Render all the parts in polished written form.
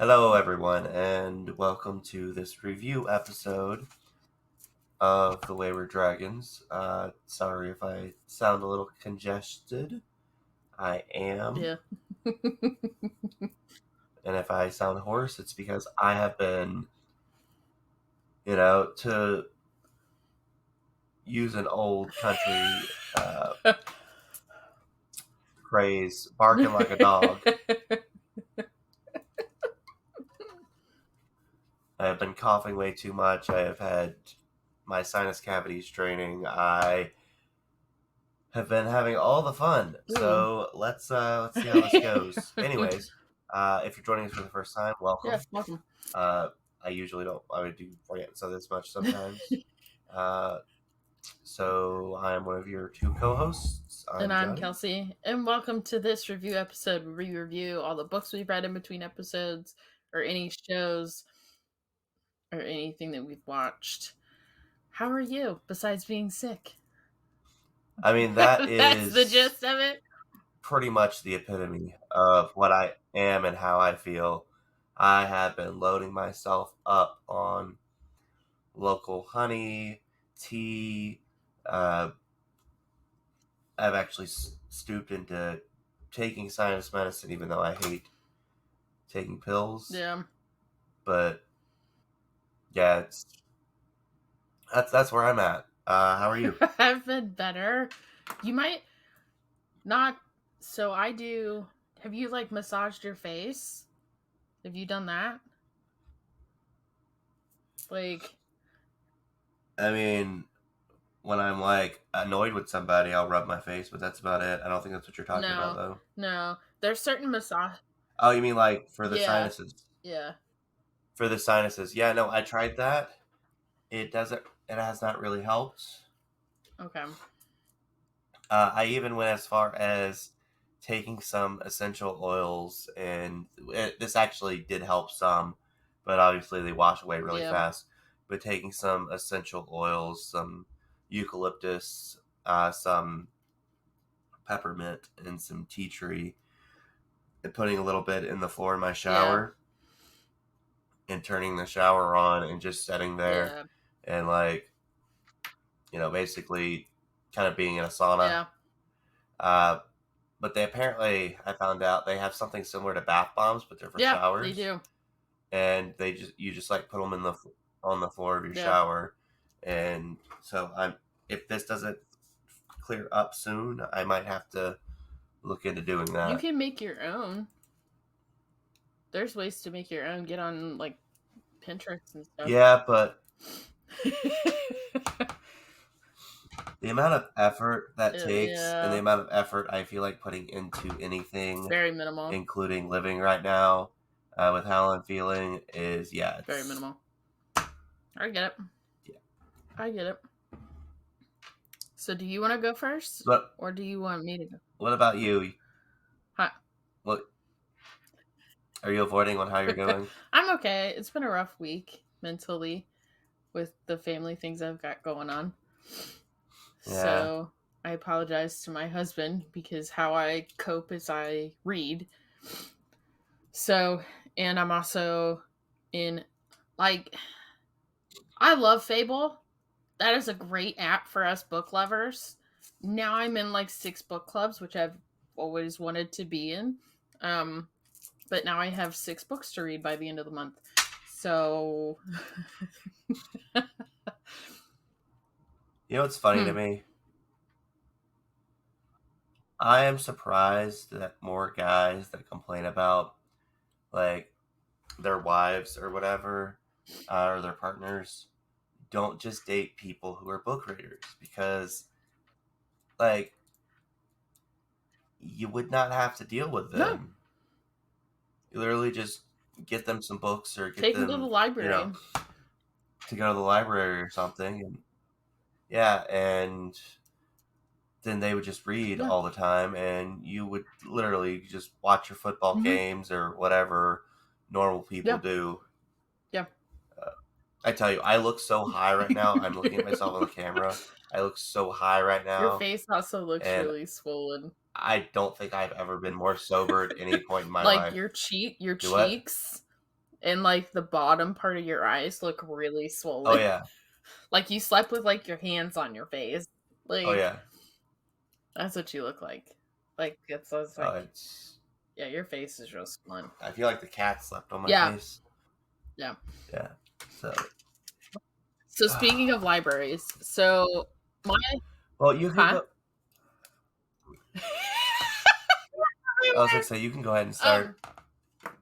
Hello, everyone, and welcome to this review episode of The Wayward Dragons. Sorry if I sound a little congested. I am. Yeah. And if I sound hoarse, it's because I have been, to use an old country phrase, barking like a dog. I have been coughing way too much. I have had my sinus cavities draining. I have been having all the fun. So let's see how this goes. Anyways, if you're joining us for the first time, welcome. Yeah, welcome. I usually don't. I would do rants on this much sometimes. So I'm one of your two co-hosts. I'm Johnny. Kelsey, and welcome to this review episode where we review all the books we've read in between episodes, or any shows, or anything that we've watched. How are you, besides being sick? I mean, that's the gist of it. Pretty much the epitome of what I am and how I feel. I have been loading myself up on local honey, tea. I've actually stooped into taking sinus medicine, even though I hate taking pills. Yeah. But yeah, that's where I'm at. How are you? I've been better. You might not. So I do. Have you massaged your face? Have you done that? I mean, when I'm annoyed with somebody, I'll rub my face, but that's about it. I don't think that's what you're talking about, though. No, there's certain massage. Oh, you mean for the sinuses? Yeah. For the sinuses, yeah. No, I tried that. It has not really helped. Okay. I even went as far as taking some essential oils, and this actually did help some, but obviously they wash away really fast. But taking some essential oils, some eucalyptus, some peppermint, and some tea tree, and putting a little bit in the floor of my shower, and turning the shower on, and just sitting there, and basically kind of being in a sauna. But they apparently, I found out, they have something similar to bath bombs, but they're for showers. They do. And you just put them on the floor of your shower. And so if this doesn't clear up soon, I might have to look into doing that. You can make your own. There's ways to make your own. Get on Pinterest and stuff. Yeah, but the amount of effort that takes, and the amount of effort I feel like putting into anything, very minimal, including living right now with how I'm feeling, is it's very minimal. I get it. Yeah, I get it. So, do you want to go first, or do you want me to go? What about you? Huh? What are you avoiding on how you're doing? I'm okay. It's been a rough week mentally with the family things I've got going on. Yeah. So I apologize to my husband because how I cope is I read. So, and I'm also in, I love Fable. That is a great app for us book lovers. Now I'm in 6 book clubs, which I've always wanted to be in. But now I have 6 books to read by the end of the month. So... You know what's funny to me? I am surprised that more guys that complain about their wives or whatever, or their partners, don't just date people who are book readers, because you would not have to deal with them. No. You literally just get them some books, or take them to the library. To go to the library or something, and then they would just read all the time, and you would literally just watch your football games or whatever normal people do. Yeah. I tell you, I look so high right now. I'm looking at myself on the camera. I look so high right now. Your face also looks really swollen. I don't think I've ever been more sober at any point in my life. Your cheeks. and like the bottom part of your eyes look really swollen. Oh yeah. Like you slept with like your hands on your face. Like, oh yeah. That's what you look like. Like it's like, it's yeah, your face is real swollen. I feel like the cat slept on my face. Yeah. Yeah. So speaking of libraries, so my you can go. I was gonna say you can go ahead and start.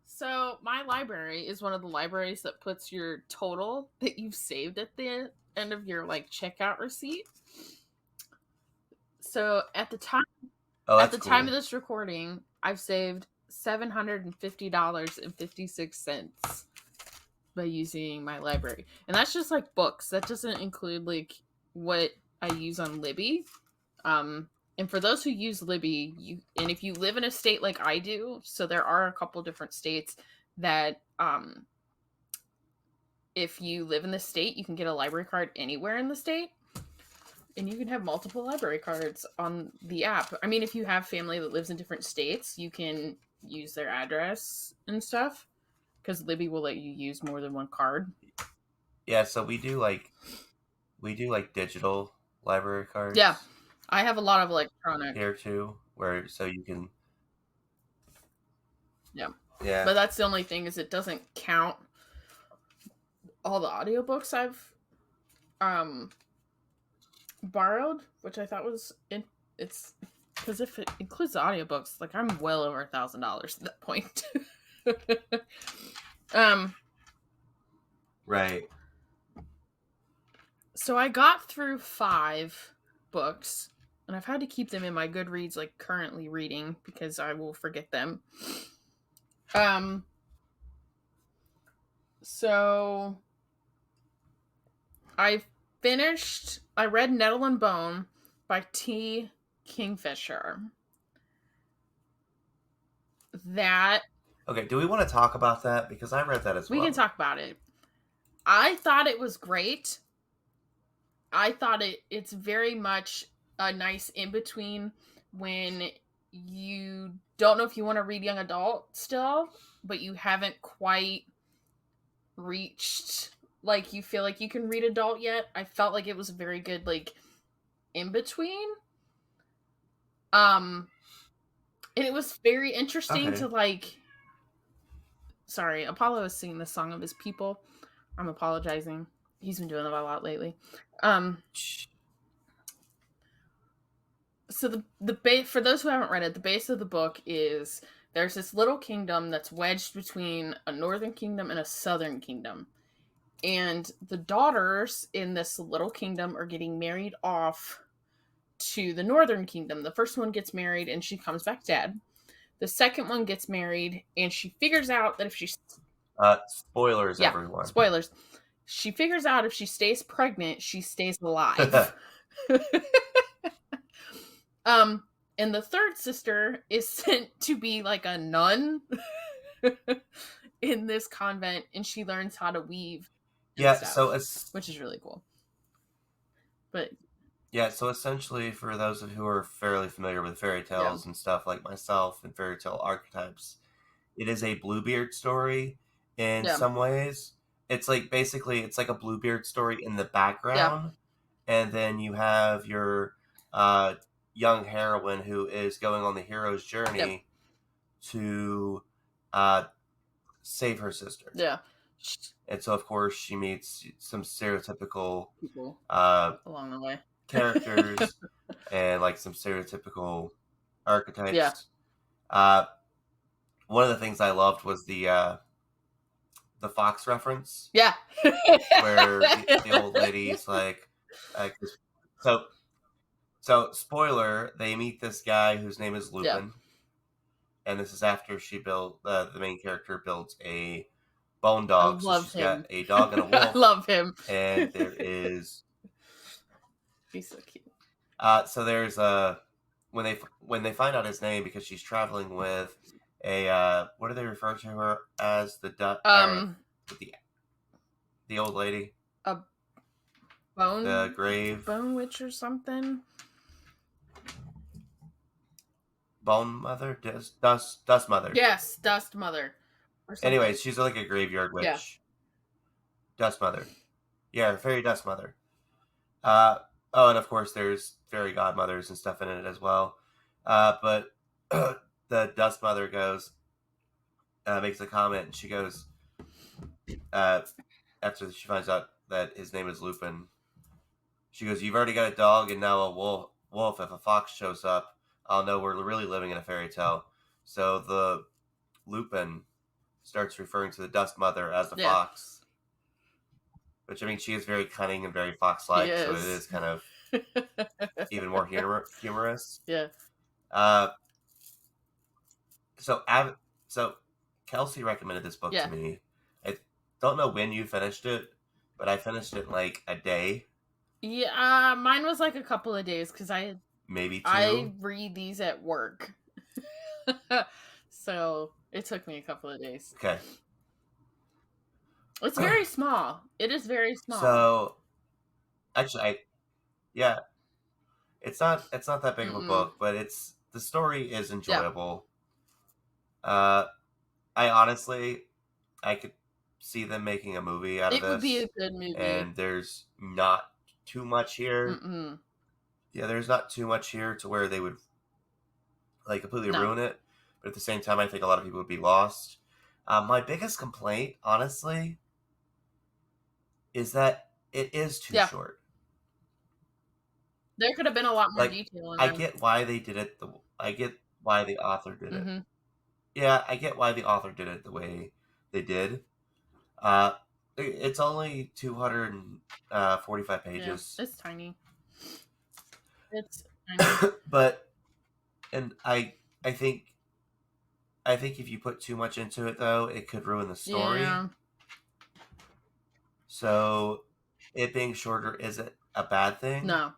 So my library is one of the libraries that puts your total that you've saved at the end of your like checkout receipt. So at the time time of this recording, I've saved $750.56 by using my library. And that's just like books. That doesn't include like what I use on Libby. And for those who use Libby, and if you live in a state like I do, so there are a couple different states that if you live in the state, you can get a library card anywhere in the state. And you can have multiple library cards on the app. I mean, if you have family that lives in different states, you can use their address and stuff, because Libby will let you use more than one card. Yeah, so we do like digital library cards. Yeah, I have a lot of electronic here too, where so you can. Yeah. Yeah. But that's the only thing, is it doesn't count all the audiobooks I've borrowed, which I thought was it's because if it includes the audiobooks, like I'm well over $1,000 at that point. Right. So I got through 5 books, and I've had to keep them in my Goodreads like currently reading because I will forget them. So I read Nettle and Bone by T. Kingfisher. Okay, do we want to talk about that? Because I read that as well. We can talk about it. I thought it was great. I thought it's very much a nice in-between when you don't know if you want to read young adult still, but you haven't quite reached, like, you feel like you can read adult yet. I felt like it was a very good, like, in-between. And it was very interesting to, like... Sorry, Apollo is singing the Song of His People. I'm apologizing. He's been doing that a lot lately. So for those who haven't read it, the base of the book is there's this little kingdom that's wedged between a northern kingdom and a southern kingdom. And the daughters in this little kingdom are getting married off to the northern kingdom. The first one gets married and she comes back dead. The second one gets married and she figures out that if she... spoilers, everyone. Spoilers. She figures out if she stays pregnant, she stays alive. And the third sister is sent to be like a nun in this convent, and she learns how to weave. Which is really cool. But yeah, so essentially, for those who are fairly familiar with fairy tales and stuff like myself and fairy tale archetypes, it is a Bluebeard story in some ways. It's like basically it's like a Bluebeard story in the background, and then you have your young heroine who is going on the hero's journey to save her sister. Yeah. And so, of course, she meets some stereotypical people along the way, characters, and like some stereotypical archetypes. Yeah. One of the things I loved was the fox reference. Yeah. Where the old lady's like, so spoiler, they meet this guy whose name is Lupin. Yeah. And this is after she the main character builds a bone dog. So she's got a dog and a wolf. I love him. And there is... He's so cute. So there's when they find out his name, because she's traveling with a what do they refer to her as? The old lady. A bone. The grave. Bone witch or something. Bone mother, dust mother. Yes, dust mother. or something. Anyways, she's like a graveyard witch. Yeah. Dust Mother. Yeah, fairy Dust Mother. Oh, and of course there's fairy godmothers and stuff in it as well. But the Dust Mother goes, makes a comment, and she goes, after she finds out that his name is Lupin, she goes, "You've already got a dog and now a wolf. If a fox shows up, I'll know we're really living in a fairy tale." So the Lupin starts referring to the Dust Mother as the fox. Which, I mean, she is very cunning and very fox-like, so it is kind of even more humorous. Yeah. So Kelsey recommended this book to me. I don't know when you finished it, but I finished it in like a day. Yeah, mine was like a couple of days because maybe 2. I read these at work, so it took me a couple of days. Okay. It's very small. It is very small. So, actually, it's not that big of a book, but the story is enjoyable. Yeah. I could see them making a movie out of this. It would be a good movie. And there's not too much here. Yeah, there's not too much here to where they would like completely ruin it. But at the same time, I think a lot of people would be lost. My biggest complaint, honestly, is that it is too short. There could have been a lot more detail in it. I get why they did it. I get why the author did it. Yeah, I get why the author did it the way they did. It's only 245 pages. Yeah, it's tiny. It's tiny. But, and I think if you put too much into it, though, it could ruin the story. Yeah. So, it being shorter isn't a bad thing. No.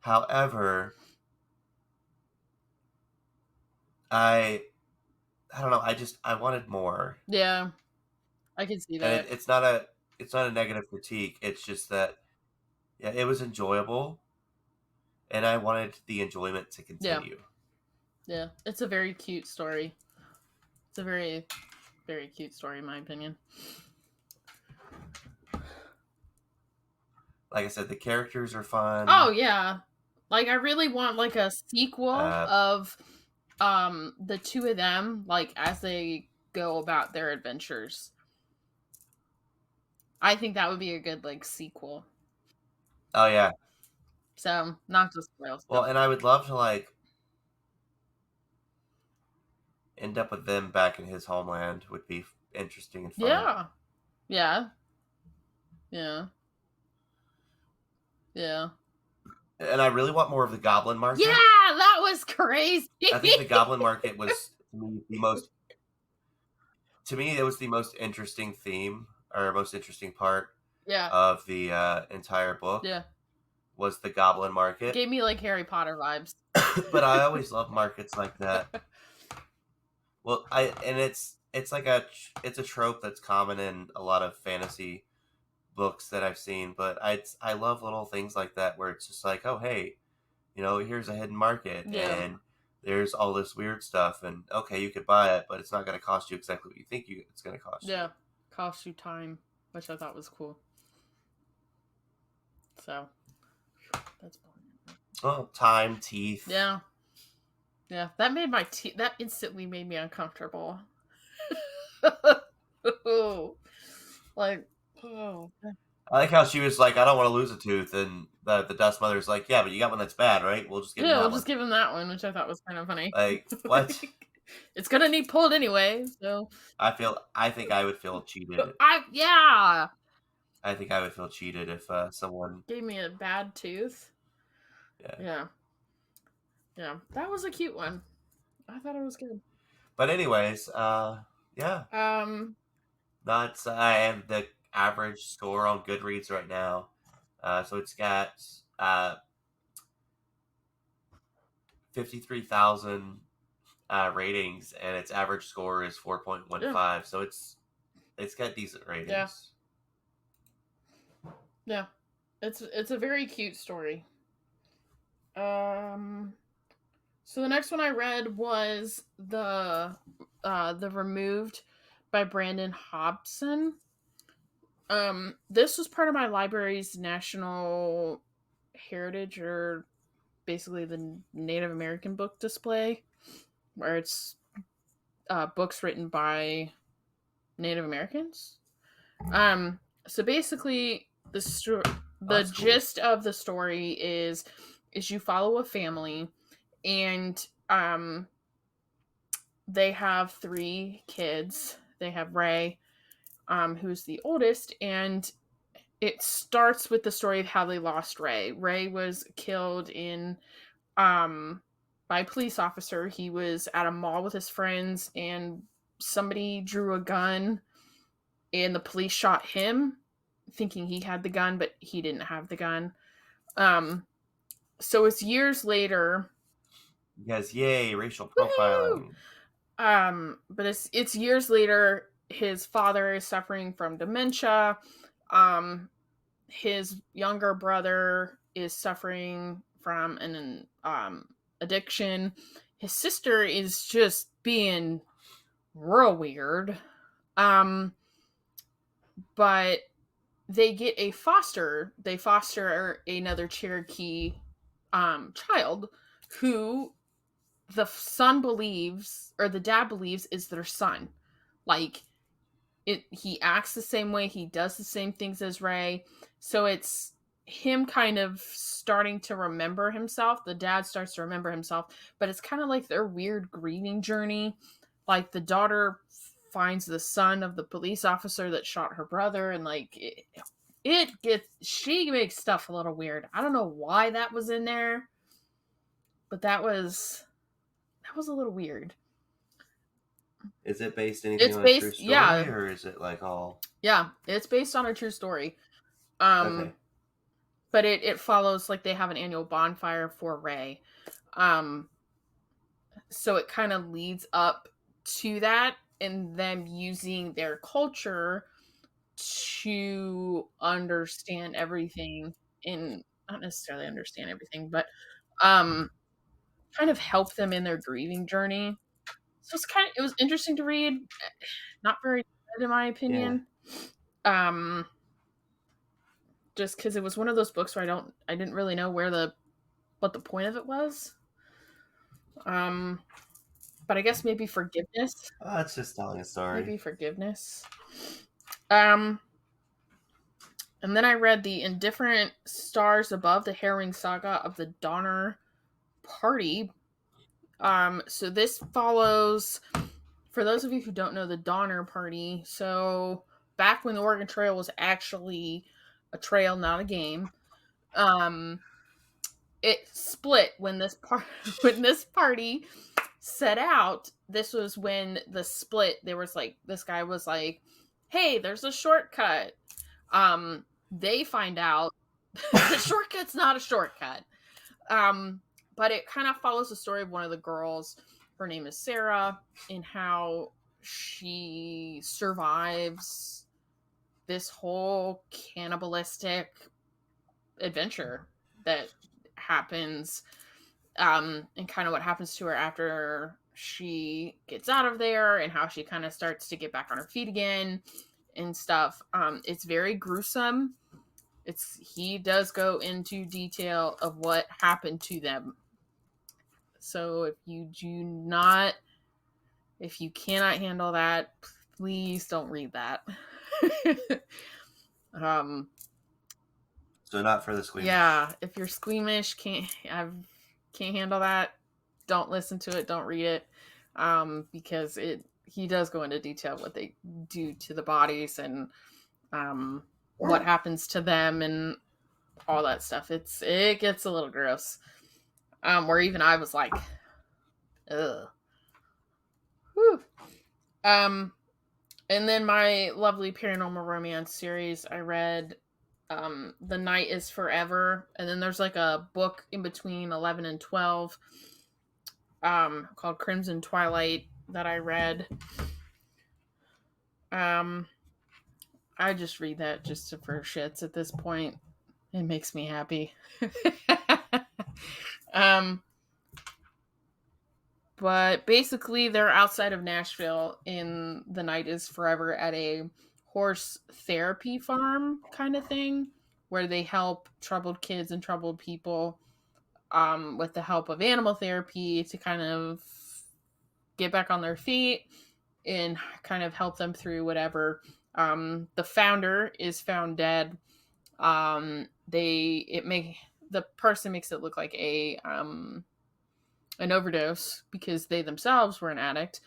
However, I don't know. I wanted more. Yeah, I can see that. And it's not a negative critique. It's just that, yeah, it was enjoyable, and I wanted the enjoyment to continue. Yeah, it's a very cute story. It's a very, very cute story, in my opinion. Like I said, the characters are fun. Oh yeah, like I really want like a sequel of the two of them, like as they go about their adventures. I think that would be a good like sequel. Oh yeah. So not just spoil stuff. Well, and I would love to like end up with them back in his homeland. Would be interesting and fun. Yeah. Yeah. Yeah. Yeah. And I really want more of the Goblin Market. Yeah, that was crazy. I think the Goblin Market was the most. To me, it was the most interesting theme or most interesting part. Yeah. Of the entire book. Yeah. Was the Goblin Market. Gave me like Harry Potter vibes. But I always love markets like that. Well, it's like it's a trope that's common in a lot of fantasy books that I've seen, but I love little things like that where it's just like, oh hey, here's a hidden market and there's all this weird stuff, and okay, you could buy it, but it's not going to cost you exactly what you think it's going to cost you. Yeah, cost you time, which I thought was cool. So that's time, teeth. Yeah, that made my teeth. That instantly made me uncomfortable. Like. Oh. I like how she was like, I don't want to lose a tooth, and the Dust Mother's like, yeah, but you got one that's bad, right? We'll just give him that one. Just give him that one, which I thought was kind of funny. Like, what? It's gonna need pulled anyway, so. I think I would feel cheated. Yeah. I think I would feel cheated if someone gave me a bad tooth. Yeah. That was a cute one. I thought it was good. But anyways, yeah. That's I have the average score on Goodreads right now. So it's got 53,000 ratings, and its average score is 4.15. Yeah. So it's got decent ratings. Yeah. It's a very cute story. So the next one I read was the Removed by Brandon Hobson. This was part of my library's National Heritage, or basically the Native American book display, where it's books written by Native Americans. So basically, the gist of the story is you follow a family, and they have 3 kids. They have Ray, who's the oldest, and it starts with the story of how they lost Ray. Ray was killed by a police officer. He was at a mall with his friends, and somebody drew a gun, and the police shot him, thinking he had the gun, but he didn't have the gun. So it's years later. Yes, yay, racial profiling. But it's years later. His father is suffering from dementia. His younger brother is suffering from an addiction. His sister is just being real weird. But they get they foster another Cherokee child who the son believes, or the dad believes, is their son. Like, he acts the same way, he does the same things as Ray. So it's him kind of starting to remember himself. The dad starts to remember himself, but it's kind of like their weird grieving journey. Like, the daughter finds the son of the police officer that shot her brother, and like she makes stuff a little weird. I don't know why that was in there, but that was a little weird. Is it based anything on a true story, or is it like all? Yeah, it's based on a true story. Okay. But it follows, like, they have an annual bonfire for Ray. So it kind of leads up to that, and them using their culture to understand everything, and not necessarily understand everything, but kind of help them in their grieving journey. So it was interesting to read. Not very good, in my opinion. Yeah. Just because it was one of those books where I didn't really know what the point of it was. But I guess maybe forgiveness. It's just telling a story. Maybe forgiveness. And then I read The Indifferent Stars Above, the Harrowing Saga of the Donner Party. So this follows, for those of you who don't know, the Donner Party. So back when the Oregon Trail was actually a trail, not a game, it split when this party set out. This was when the split. There was like, this guy was like, "Hey, there's a shortcut." They find out the shortcut's not a shortcut. But it kind of follows the story of one of the girls. Her name is Sarah, and how she survives this whole cannibalistic adventure that happens, and kind of what happens to her after she gets out of there, and how she kind of starts to get back on her feet again and stuff. It's very gruesome. He does go into detail of what happened to them. So if you cannot handle that, please don't read that. So not for the squeamish. Yeah, if you're squeamish, can't handle that, don't listen to it, don't read it, because he does go into detail what they do to the bodies, and what happens to them, and all that stuff. It gets a little gross, where even I was like, ugh. Whew. And then my lovely paranormal romance series, I read The Night is Forever, and then there's like a book in between 11 and 12 called Crimson Twilight that I read. I just read that just for shits at this point. It makes me happy. But basically, they're outside of Nashville, and the night is forever at a horse therapy farm kind of thing, where they help troubled kids and troubled people with the help of animal therapy to kind of get back on their feet and kind of help them through whatever. The founder is found dead. The person makes it look like an overdose because they themselves were an addict.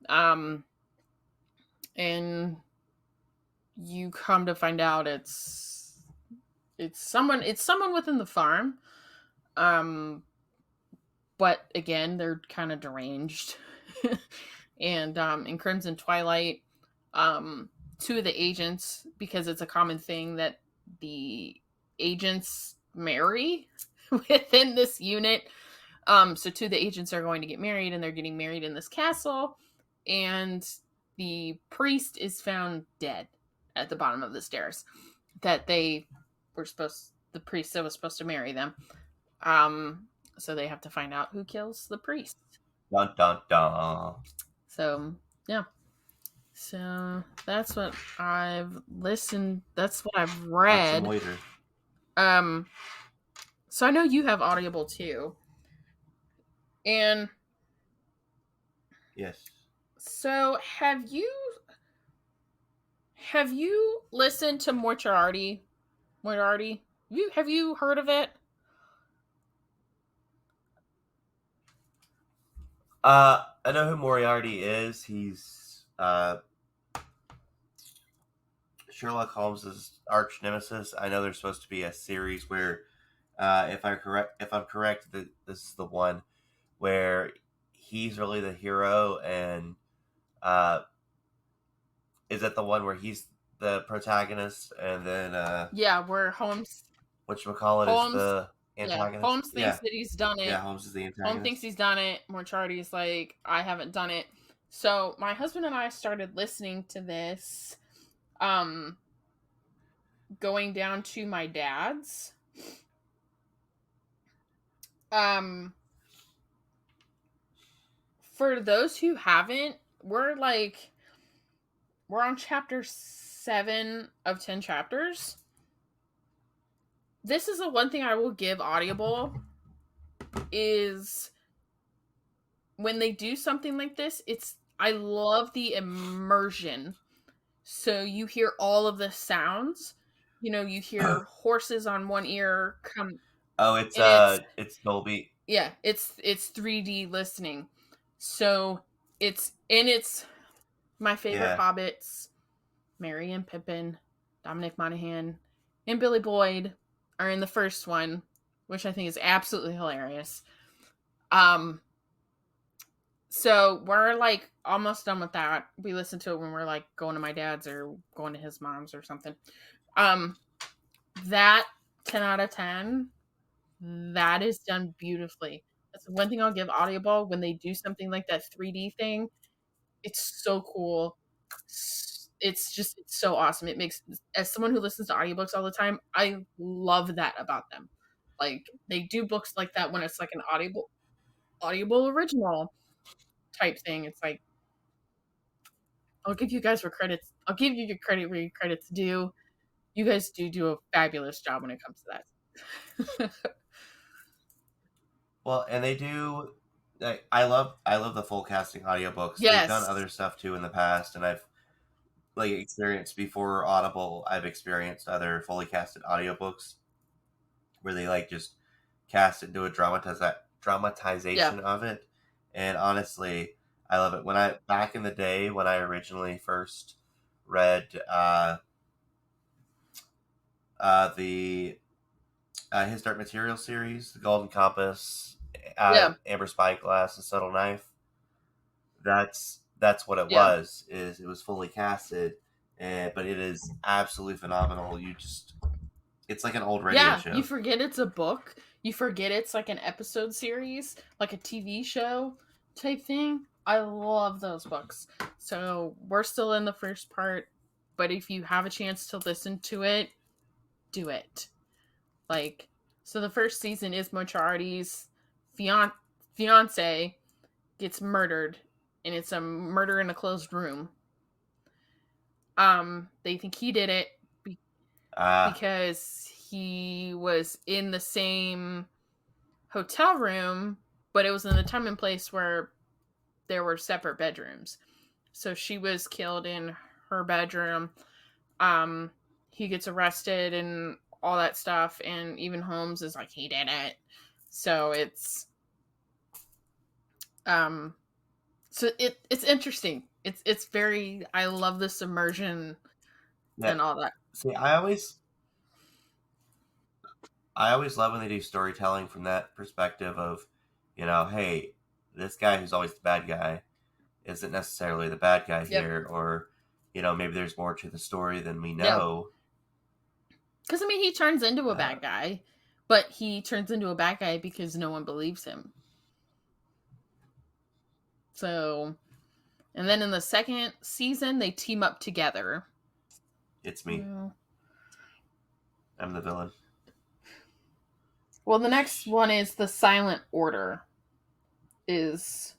And you come to find out it's someone within the farm. But again, they're kind of deranged. And in Crimson Twilight, two of the agents, because it's a common thing that the agents marry within this unit. So two of the agents are going to get married, and they're getting married in this castle, and the priest is found dead at the bottom of the stairs. That the priest that was supposed to marry them. So they have to find out who kills the priest. Dun dun dun. So yeah. So that's what I've listened. That's what I've read. So I know you have Audible too. And yes. So have you listened to Moriarty? Have you heard of it? I know who Moriarty is. He's Sherlock Holmes's arch nemesis. I know there's supposed to be a series where, if I'm correct, this is the one where he's really the hero, and is that the one where he's the protagonist, and then where Holmes, whatchamacallit, is the antagonist? Yeah, Holmes thinks that he's done it. Yeah, Holmes is the antagonist. Holmes thinks he's done it. Moriarty's like, I haven't done it. So my husband and I started listening to this, going down to my dad's. For those who haven't, we're on chapter 7 of 10 chapters. This is the one thing I will give Audible is when they do something like this, I love the immersion. So you hear all of the sounds. You hear horses on one ear come. Oh, it's Dolby. Yeah, it's 3D listening. So it's my favorite hobbits, Merry and Pippin, Dominic Monaghan, and Billy Boyd are in the first one, which I think is absolutely hilarious. So we're almost done with that. We listen to it when we're going to my dad's or going to his mom's or something. That 10 out of 10, that is done beautifully. That's one thing I'll give Audible when they do something like that 3D thing. It's so cool. It's so awesome. It makes, as someone who listens to audiobooks all the time, I love that about them. They do books like that when it's an Audible original type thing. It's I'll give you guys your credits. I'll give you your credit where your credit's due. You guys do a fabulous job when it comes to that. Well, and they do. I love the full casting audiobooks. Yes. They've done other stuff too in the past, and I've experienced before Audible. I've experienced other fully casted audiobooks where they just cast it, do a dramatization of it, and honestly, I love it. Back in the day when I originally first read the His Dark Material series, The Golden Compass, Amber Spyglass, and Subtle Knife. That's what it was. It was fully casted, but it is absolutely phenomenal. It's like an old radio show. You forget it's a book. You forget it's an episode series, like a TV show type thing. I love those books. So we're still in the first part, but if you have a chance to listen to it, do it. So the first season is Moriarty's fiance, gets murdered, and it's a murder in a closed room. They think he did it because he was in the same hotel room, but it was in a time and place where there were separate bedrooms. So she was killed in her bedroom. He gets arrested and all that stuff, and even Holmes is like, he did it. So it's it's interesting. It's very, I love this immersion and all that. See, I always love when they do storytelling from that perspective of, hey, this guy who's always the bad guy isn't necessarily the bad guy here, or maybe there's more to the story than we know. Because I mean, he turns into a bad guy, but he turns into a bad guy because no one believes him. So, and then in the second season, they team up together. It's me. I'm the villain. Well, the next one is The Silent Order. Is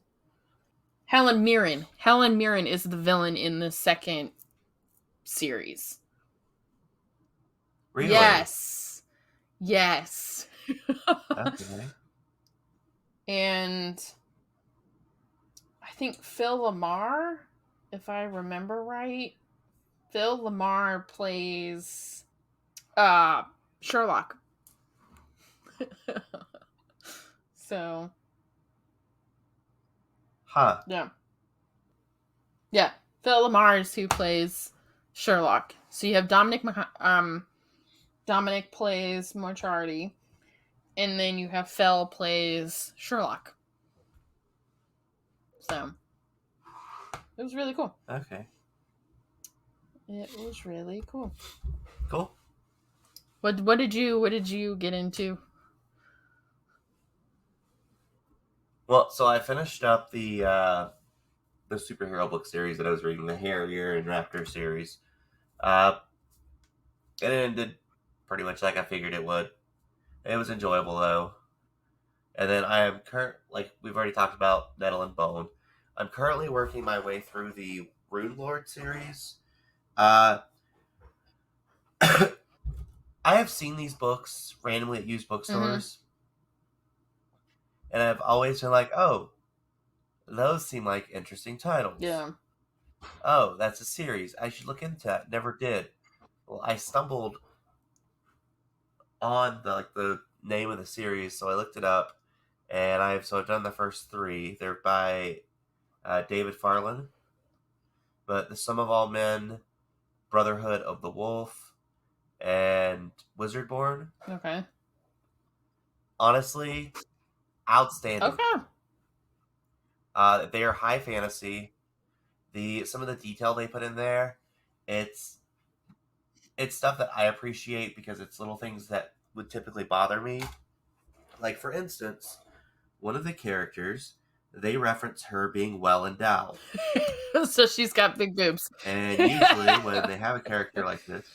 Helen Mirren. Helen Mirren is the villain in the second series. Really? Yes. Okay. And I think Phil LaMarr, if I remember right, Phil LaMarr plays Sherlock. So. Huh. Yeah. Phil LaMarr is who plays Sherlock. So you have Dominic plays Moriarty, and then you have Phil plays Sherlock. So it was really cool. Okay. It was really cool. Cool. What did you get into? Well, so I finished up the superhero book series that I was reading, the Harrier and Raptor series. And it ended pretty much like I figured it would. It was enjoyable though. And then I am like we've already talked about Nettle and Bone. I'm currently working my way through the Runelord series. I have seen these books randomly at used bookstores. And I've always been like, oh, those seem like interesting titles. Yeah. Oh, that's a series. I should look into that. Never did. Well, I stumbled on the name of the series, so I looked it up, and I've done the first 3. They're by David Farland, but The Sum of All Men, Brotherhood of the Wolf, and Wizardborn. Okay. Honestly, outstanding. Okay. They are high fantasy. Some of the detail they put in there, it's stuff that I appreciate because it's little things that would typically bother me. Like, for instance, one of the characters, they reference her being well endowed. So she's got big boobs. And usually when they have a character like this,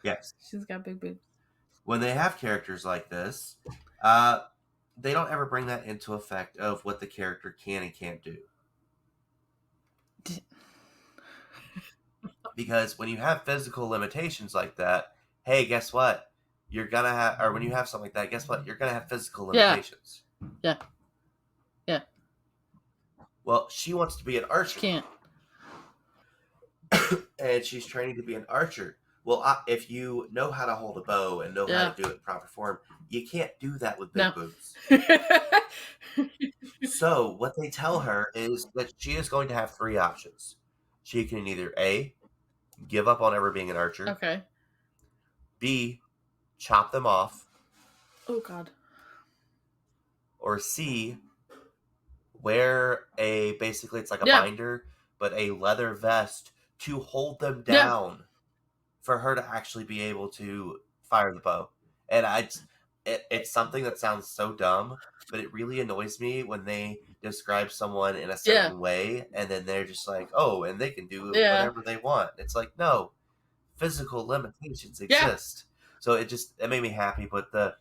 yes. She's got big boobs. When they have characters like this, they don't ever bring that into effect of what the character can and can't do. Because when you have physical limitations like that, hey, guess what? You're going to have, or when you have something like that, guess what? You're going to have physical limitations. Yeah. Well, she wants to be an archer. She can't. And she's training to be an archer. Well, if you know how to hold a bow and know how to do it in proper form, you can't do that with big boobs. So what they tell her is that she is going to have 3 options. She can either A, give up on ever being an archer. Okay. B, chop them off. Oh, God. Or C, wear basically it's like a binder, but a leather vest to hold them down for her to actually be able to fire the bow. And it's something that sounds so dumb, but it really annoys me when they describe someone in a certain way, and then they're just like, oh, and they can do whatever they want. It's like, no, physical limitations exist. So it made me happy, but the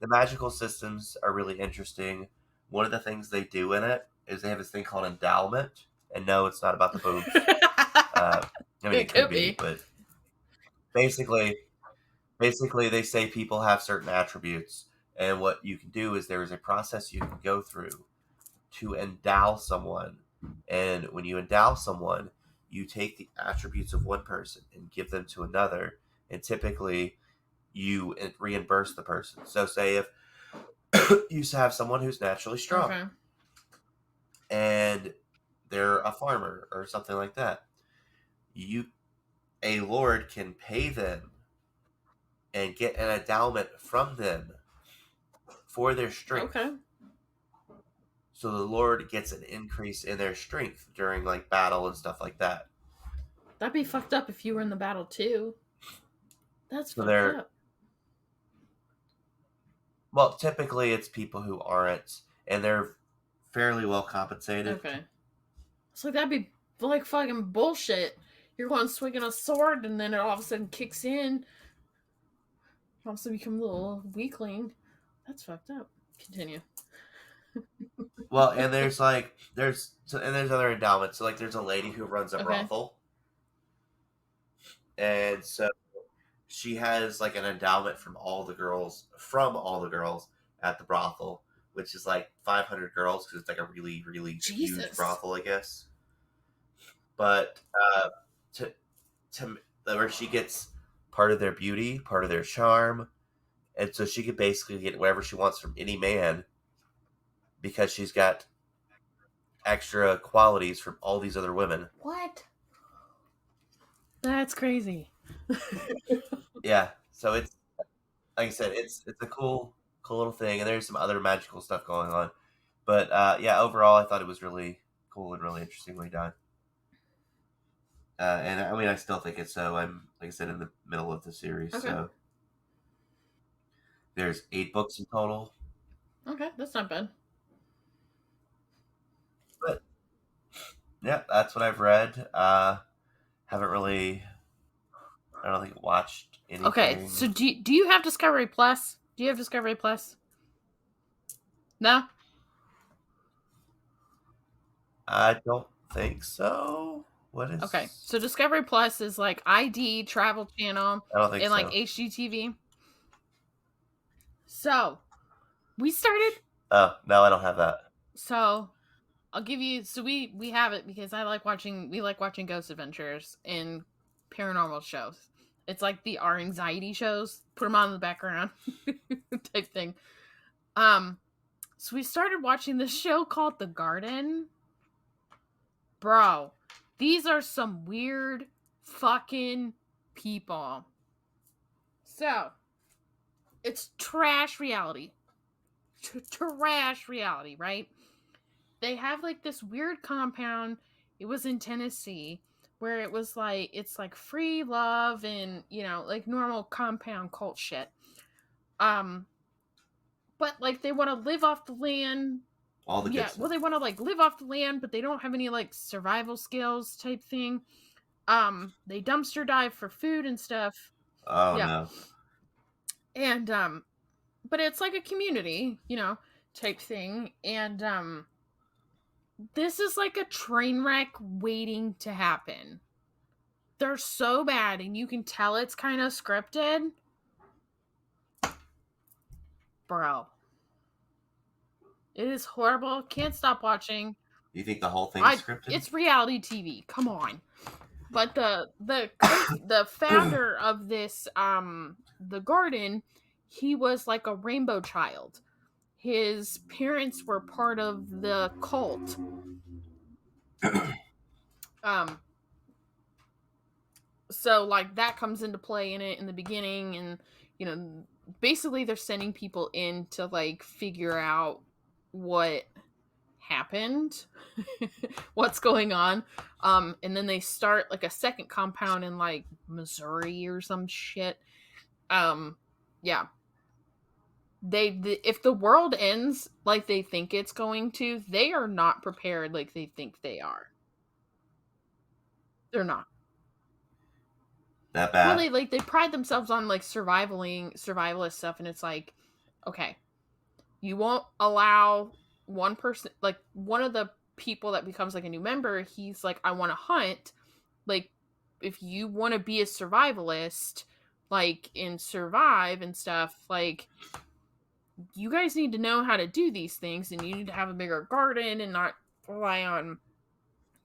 magical systems are really interesting. One of the things they do in it is they have this thing called endowment. And no, it's not about the boobs. I mean, it could be, but basically they say people have certain attributes, and what you can do is there is a process you can go through to endow someone. And when you endow someone, you take the attributes of one person and give them to another, and typically you reimburse the person. So say if you have someone who's naturally strong, okay, and they're a farmer or something like that, a lord can pay them and get an endowment from them for their strength. Okay. So the lord gets an increase in their strength during like battle and stuff like that. That'd be fucked up if you were in the battle too. That's fucked up. Well, typically it's people who aren't, and they're fairly well compensated. Okay. So that'd be like fucking bullshit. You're going swinging a sword, and then it all of a sudden kicks in. You also become a little weakling. That's fucked up. Continue. Well, and there's other endowments. So like there's a lady who runs a brothel, and so she has like an endowment from all the girls at the brothel, which is like 500 girls because it's like a really, really huge brothel, I guess. But to where she gets part of their beauty, part of their charm, and so she could basically get whatever she wants from any man because she's got extra qualities from all these other women. What? That's crazy. Yeah, so it's like I said, it's a cool little thing, and there's some other magical stuff going on. But yeah, overall, I thought it was really cool and really interestingly done. And I mean, I still think it's so. I'm, like I said, in the middle of the series, okay. So there's 8 books in total. Okay, that's not bad. But yeah, that's what I've read. Haven't really, I don't think, watched anything. Okay, so do you have Discovery Plus? Do you have Discovery Plus? No? I don't think so. What is? Okay, so Discovery Plus is like ID, Travel Channel, I don't think and so. like HGTV. So we started. Oh no, I don't have that. So I'll give you. So we have it because I like watching. We like watching Ghost Adventures and paranormal shows. It's like our anxiety shows. Put them on in the background, type thing. So we started watching this show called The Garden. Bro, these are some weird fucking people. So, it's trash reality. Trash reality, right? They have like this weird compound. It was in Tennessee where it was like, it's like free love and, you know, like normal compound cult shit. But like they want to live off the land. All the good stuff. Well, they want to like live off the land, but they don't have any like survival skills type thing. They dumpster dive for food and stuff. Oh no. And but it's like a community, you know, type thing. And this is like a train wreck waiting to happen. They're so bad, and you can tell it's kind of scripted. Bro. It is horrible. Can't stop watching. You think the whole thing's scripted? It's reality TV. Come on. But the founder of this The Garden, he was like a rainbow child. His parents were part of the cult. So like that comes into play in it in the beginning, and you know, basically they're sending people in to like figure out what happened, what's going on, and then they start like a second compound in like Missouri or some shit. Yeah, if the world ends like they think it's going to, they are not prepared like they think they are. They're not that bad. Well, they pride themselves on like survivalist stuff, and it's like, okay, you won't allow one person, like one of the people that becomes like a new member, he's like, I want to hunt. Like, if you want to be a survivalist, like, and survive and stuff, like, you guys need to know how to do these things, and you need to have a bigger garden and not rely on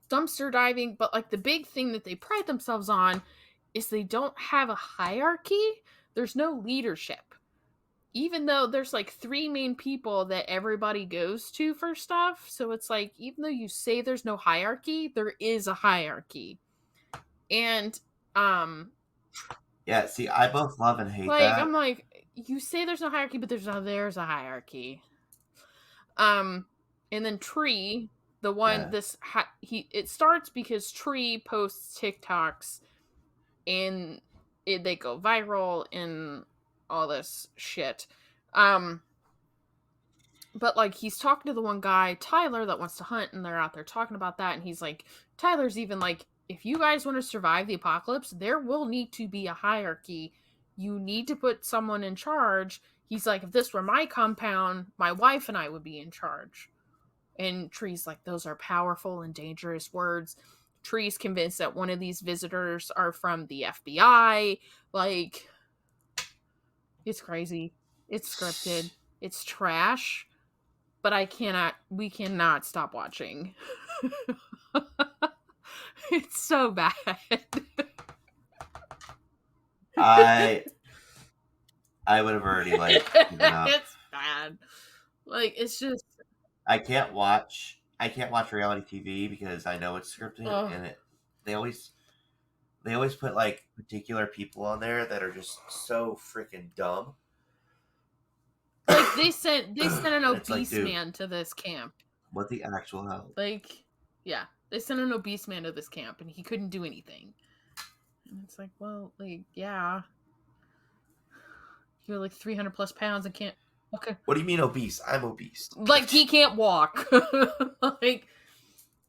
dumpster diving. But like the big thing that they pride themselves on is they don't have a hierarchy. There's no leadership. Even though there's like 3 main people that everybody goes to for stuff. So it's like, even though you say there's no hierarchy, there is a hierarchy. And yeah, see, I both love and hate like, that. I'm like, you say there's no hierarchy, but there's a hierarchy. And then Tree, the one, it starts because Tree posts TikToks and they go viral and all this shit. But like, he's talking to the one guy, Tyler, that wants to hunt, and they're out there talking about that, and he's like, Tyler's even like, if you guys want to survive the apocalypse, there will need to be a hierarchy. You need to put someone in charge. He's like, if this were my compound, my wife and I would be in charge. And Tree's like, those are powerful and dangerous words. Tree's convinced that one of these visitors are from the FBI. Like, it's crazy. It's scripted. It's trash. But we cannot stop watching. It's so bad. I would have already, like, given up. It's bad. Like, it's just... I can't watch reality TV because I know it's scripted, and they always put, like, particular people on there that are just so freaking dumb. Like, they sent an obese man to this camp. What the actual hell? Like, yeah, they sent an obese man to this camp, and he couldn't do anything. And it's like, well, like, yeah, you're like 300 plus pounds and can't. Okay. What do you mean obese? I'm obese. Like, he can't walk. like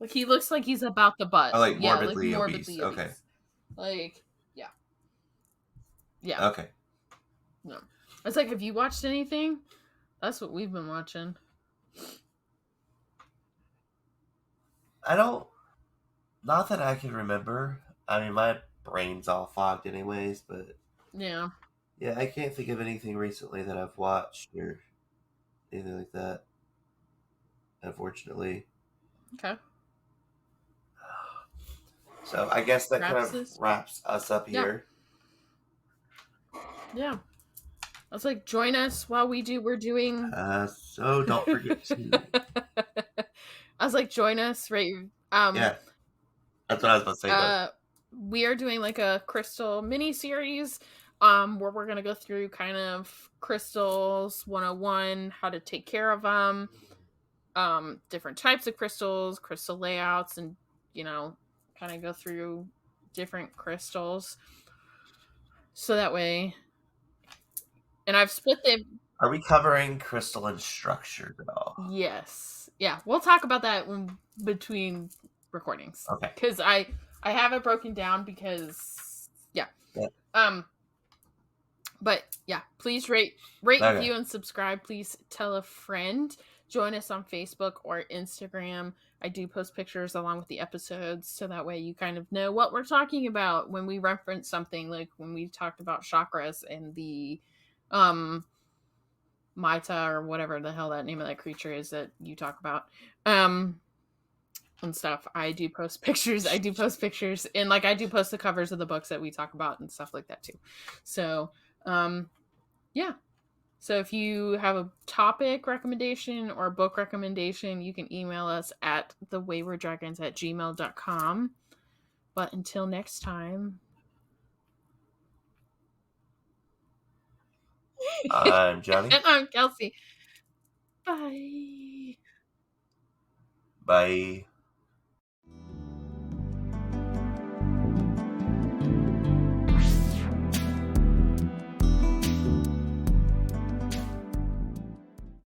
he looks like he's about to butt. Oh, like morbidly obese. Okay. Like, yeah. Okay. No. It's like, have you watched anything? That's what we've been watching. Not that I can remember. I mean, my brain's all fogged anyways, but... Yeah, I can't think of anything recently that I've watched or anything like that, unfortunately. Okay. So I guess that kind of wraps us up here. Yeah. I was like, join us while we're doing... so don't forget to... I was like, join us, right? Yeah. That's what I was about to say. We are doing like a crystal mini-series where we're going to go through kind of crystals 101, how to take care of them, different types of crystals, crystal layouts, and, you know, kind of go through different crystals. So that way... And I've split them. Are we covering crystal and structure at all? Yes. Yeah, we'll talk about that between recordings. Okay. Because I have it broken down because... Yeah. But yeah, please rate, review, and subscribe. Please tell a friend. Join us on Facebook or Instagram. I do post pictures along with the episodes, so that way you kind of know what we're talking about when we reference something, like when we talked about chakras and the Maita, or whatever the hell that name of that creature is that you talk about, and stuff. I do post pictures. And like, I do post the covers of the books that we talk about and stuff like that too. So yeah. So if you have a topic recommendation or a book recommendation, you can email us at thewaywarddragons@gmail.com. But until next time, I'm Johnny. And I'm Kelsey. Bye. Bye.